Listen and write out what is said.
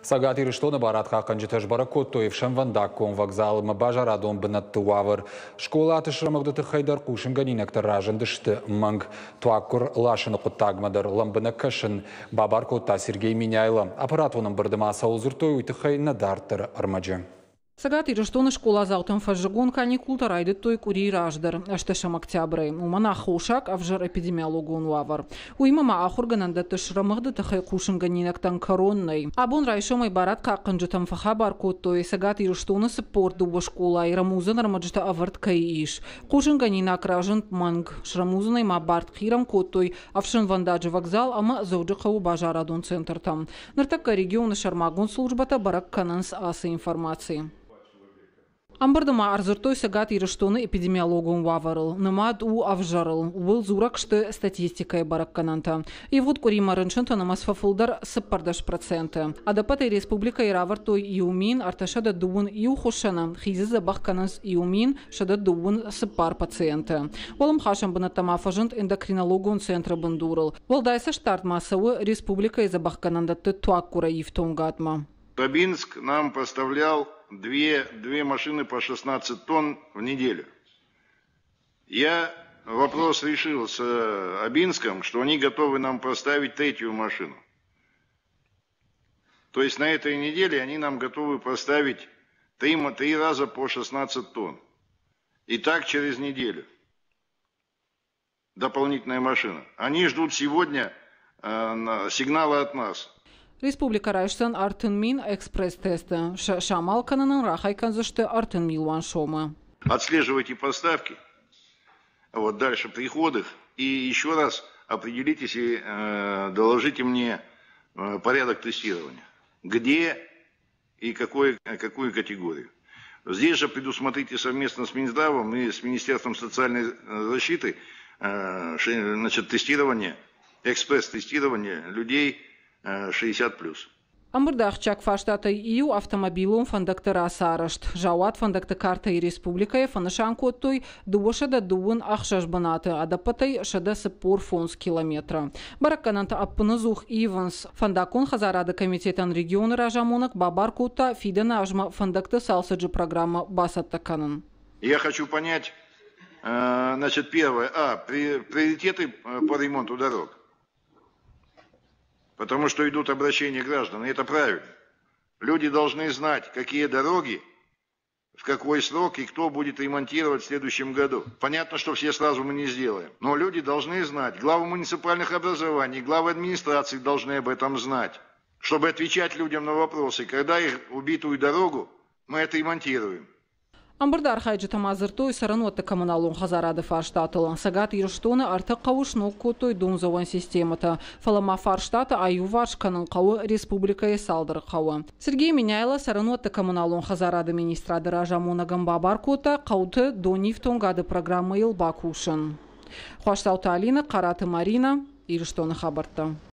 Сагат Ириштона барат хаканжи тажбара коттоев шамвандаккон вокзалым бажарадон бынаттывавыр. Школа атышрамагдыты хайдар кушынганинактар ражындышты манг туаккур лашыны құттагмадар ламбына кашын бабар котта Сергей Миняйло. Аппаратвоның бірдіма саузыртой уйтыхай надартыр армаджы. Сагат Ириштона школа заутын фажжигон каникул тарайды той кури раждар. Ашташам октябры. Умана хаушак авжар эпидемиологон лавар. Уймама ахургананда тышрамыгды тахай кушынганинактан коронной. Абон райшомай барат какынжытам фахабар коттой. Сагат Ириштона спорт дуба школа. Ирамузан армаджыта аварт каиш. Кушынганинак ражынт манг. Шрамузанай ма барт хирам коттой. Авшын вандаджы вокзал ама зауджықау бажарадон центр там. Ныртакка региона шармагон службата барак кананс асы информации. Амбардама арзыртой Сагат Ириштона эпидемиологон ваварыл. Намад у авжарыл. Был зуракшты статистикой бараккананта. И вот курима рыншынта намаз фафылдар сыппардаш проценты. Адапатай республика иравартой иумин арташада дубун иухушана. Хизы забахканас иумин шада дубун сыппар пациенты. Волым хашам бынаттама фажынт эндокринологон центра бандурыл. Волдайса штарт массовы республика забахканандатты туаккура евтонгатма. Абинск нам поставлял две машины по 16 тонн в неделю. Я вопрос решил с Абинском, что они готовы нам поставить третью машину. То есть на этой неделе они нам готовы поставить три раза по 16 тонн. И так через неделю. Дополнительная машина. Они ждут сегодня сигнала от нас. Республика Райштан Артенмин экспресс-тесты. Шамал кананан рахайканзашты Артенмилуан шома. Отслеживайте поставки, вот дальше приходов, и еще раз определитесь и доложите мне порядок тестирования. Где и какую категорию. Здесь же предусмотрите совместно с Минздравом и с Министерством социальной защиты тестирование, экспресс-тестирование людей 60+. Амбырдахчак фаштата ию автомобилум фандактора сарашт. Жауат фандакта карта и республика фанашан коттой дубошада дубун ахшашбанаты, адапатай шада сыппор фонс километра. Бараккананта аппынызух Иванс фандакон хазарада комитетан региона ражамонак бабар котта фидана ажма фандакта салсаджи программа басаттаканан. Я хочу понять, первое, приоритеты по ремонту дорог. Потому что идут обращения граждан, и это правильно. Люди должны знать, какие дороги, в какой срок и кто будет ремонтировать в следующем году. Понятно, что все сразу мы не сделаем. Но люди должны знать, главы муниципальных образований, главы администрации должны об этом знать. Чтобы отвечать людям на вопросы, когда их убитую дорогу мы отремонтируем. Амбардар хайджи тамазыртой саранотта коммуналон хазарады фарштатыл. Сагат Ириштона арты қауышнук котой донзован системата. Фалама фарштата аю варшканын қауы республикае салдыр қауы. Сергей Миняйло саранотта коммуналон хазарады министрады ражамонаган бабар кота қауты донифтонгады программы илбакушын. Хуаштаута Алина, Караты Марина, Ириштона хабарта.